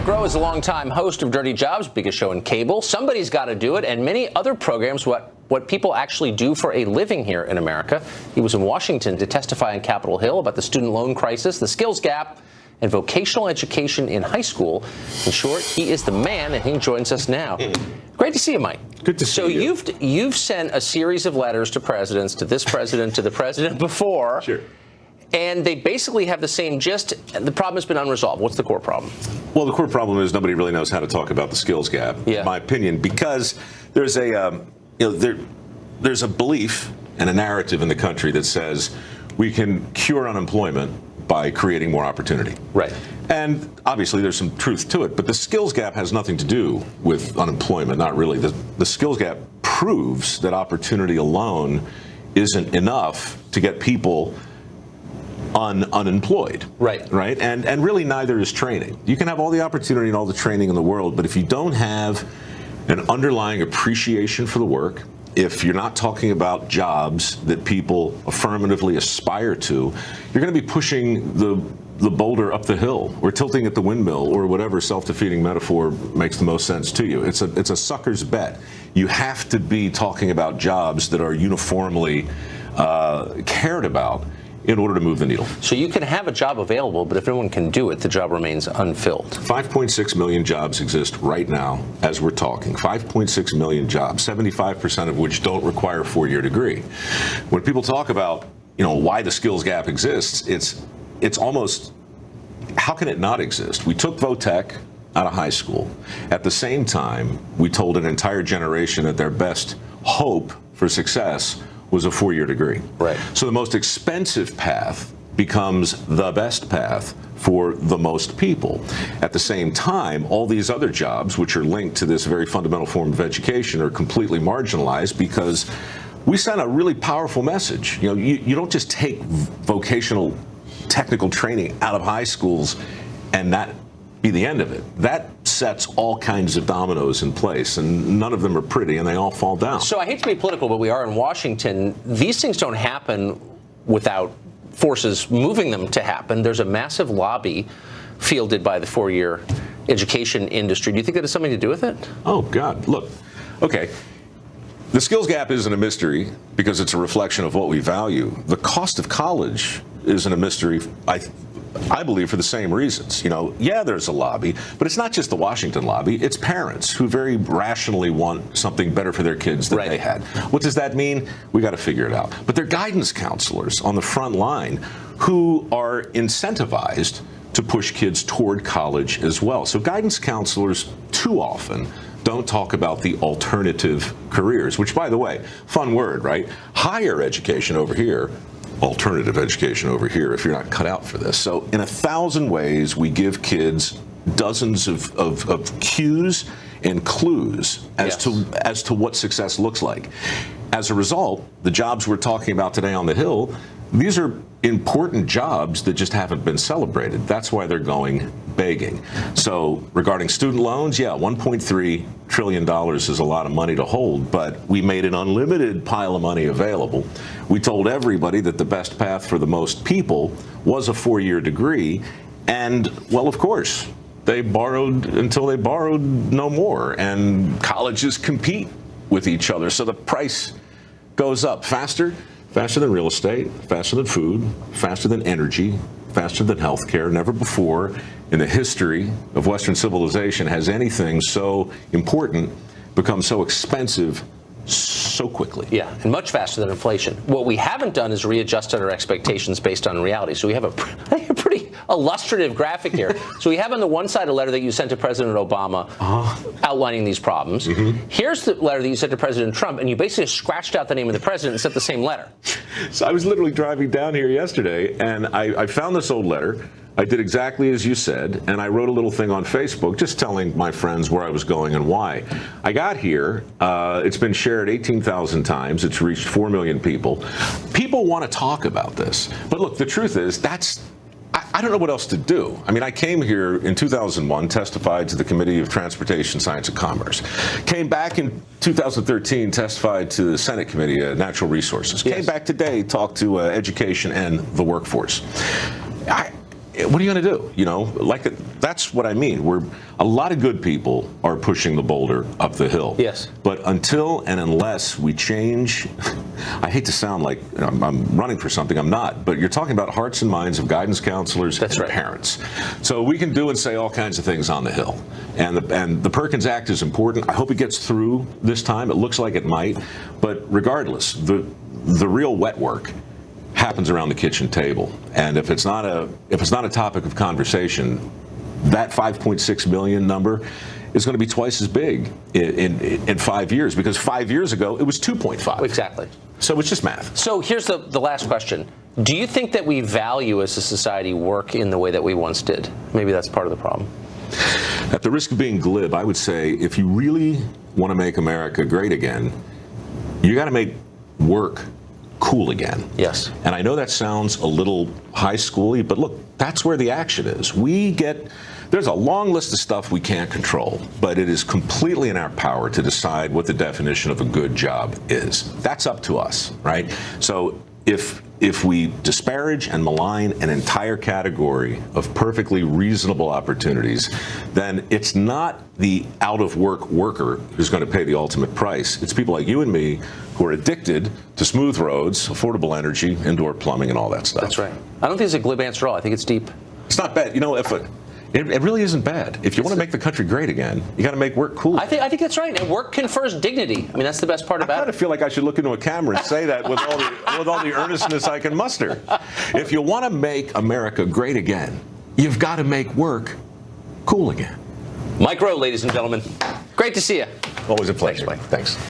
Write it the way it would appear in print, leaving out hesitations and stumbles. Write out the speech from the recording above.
Rowe is a longtime host of Dirty Jobs, biggest show in cable. Somebody's got to do it, and many other programs, what people actually do for a living here in America. He was in Washington to testify on Capitol Hill about the student loan crisis, the skills gap, and vocational education in high school. In short, he is the man, and he joins us now. Great to see you, Mike. Good to see you. So you've sent a series of letters to presidents, to this president, to the president before. Sure. And they basically have the same gist. The problem has been unresolved. What's the core problem? Well, the core problem is nobody really knows how to talk about the skills gap, in my opinion, because there's a there's a belief and a narrative in the country that says we can cure unemployment by creating more opportunity. Right. And obviously there's some truth to it, but the skills gap has nothing to do with unemployment, not really. The skills gap proves that opportunity alone isn't enough to get people unemployed. Right. And really neither is training. You can have all the opportunity and all the training in the world, but if you don't have an underlying appreciation for the work, if you're not talking about jobs that people affirmatively aspire to, you're going to be pushing the boulder up the hill or tilting at the windmill or whatever self-defeating metaphor makes the most sense to you. It's a sucker's bet. You have to be talking about jobs that are uniformly cared about in order to move the needle. So you can have a job available, but if no one can do it, the job remains unfilled. 5.6 million jobs exist right now as we're talking. 5.6 million jobs, 75% of which don't require a four-year degree. When people talk about, why the skills gap exists, it's almost, how can it not exist? We took Votech out of high school. At the same time, we told an entire generation that their best hope for success was a four-year degree. Right. So the most expensive path becomes the best path for the most people. At the same time, all these other jobs, which are linked to this very fundamental form of education, are completely marginalized because we sent a really powerful message. You don't just take vocational technical training out of high schools and that be the end of it. That sets all kinds of dominoes in place, and none of them are pretty, and they all fall down. So I hate to be political, but we are in Washington. These things don't happen without forces moving them to happen. There's a massive lobby fielded by the four-year education industry. Do you think that has something to do with it? Oh, God. Look, okay. The skills gap isn't a mystery because it's a reflection of what we value. The cost of college isn't a mystery, I believe, for the same reasons. There's a lobby, but it's not just the Washington lobby. It's parents who very rationally want something better for their kids than they had. What does that mean? We got to figure it out. But they're guidance counselors on the front line who are incentivized to push kids toward college as well. So guidance counselors too often don't talk about the alternative careers, which, by the way, fun word, right? Higher education over here, alternative education over here if you're not cut out for this. So in 1,000 ways, we give kids dozens of cues and clues as to what success looks like. As a result, the jobs we're talking about today on the Hill, these are important jobs that just haven't been celebrated. That's why they're going begging. So regarding student loans, $1.3 trillion is a lot of money to hold, but we made an unlimited pile of money available. We told everybody that the best path for the most people was a four-year degree, and, well, of course, they borrowed until they borrowed no more, and colleges compete with each other, so the price goes up faster than real estate, faster than food, faster than energy, faster than healthcare. Never before in the history of Western civilization has anything so important become so expensive so quickly. Yeah, and much faster than inflation. What we haven't done is readjusted our expectations based on reality. So we have a pretty illustrative graphic here. So we have on the one side a letter that you sent to President Obama outlining these problems. Here's the letter that you sent to President Trump, and you basically scratched out the name of the president and sent the same letter. So I was literally driving down here yesterday, and I found this old letter. I did exactly as you said, and I wrote a little thing on Facebook just telling my friends where I was going and why. I got here. It's been shared 18,000 times. It's reached 4 million people. People want to talk about this. But look, the truth is, I don't know what else to do. I mean, I came here in 2001, testified to the Committee of Transportation, Science, and Commerce. Came back in 2013, testified to the Senate Committee of Natural Resources. Came back today, talked to education and the workforce. what are you going to do? You know, that's what I mean. A lot of good people are pushing the boulder up the hill. Yes. But until and unless we change, I hate to sound like I'm running for something. I'm not. But you're talking about hearts and minds of guidance counselors and parents. So we can do and say all kinds of things on the Hill. And the Perkins Act is important. I hope it gets through this time. It looks like it might. But regardless, the real wet work happens around the kitchen table. And if it's not a topic of conversation, that 5.6 million number is going to be twice as big in 5 years, because 5 years ago it was 2.5. Exactly. So it's just math. So here's the last question. Do you think that we value as a society work in the way that we once did? Maybe that's part of the problem. At the risk of being glib, I would say if you really want to make America great again, you got to make work cool again. Yes. And I know that sounds a little high schooly, but look, that's where the action is. There's a long list of stuff we can't control, but it is completely in our power to decide what the definition of a good job is. That's up to us, right? So if we disparage and malign an entire category of perfectly reasonable opportunities, then it's not the out-of-work worker who's going to pay the ultimate price. It's people like you and me who are addicted to smooth roads, affordable energy, indoor plumbing, and all that stuff. That's right. I don't think it's a glib answer at all. I think it's deep. It's not bad. You know, it really isn't bad. If you want to make the country great again, you got to make work cool. I think that's right. And work confers dignity. I mean, that's the best part about it. I kind of feel like I should look into a camera and say that with all the earnestness I can muster. If you want to make America great again, you've got to make work cool again. Mike Rowe, ladies and gentlemen. Great to see you. Always a pleasure. Thanks, Mike. Thanks.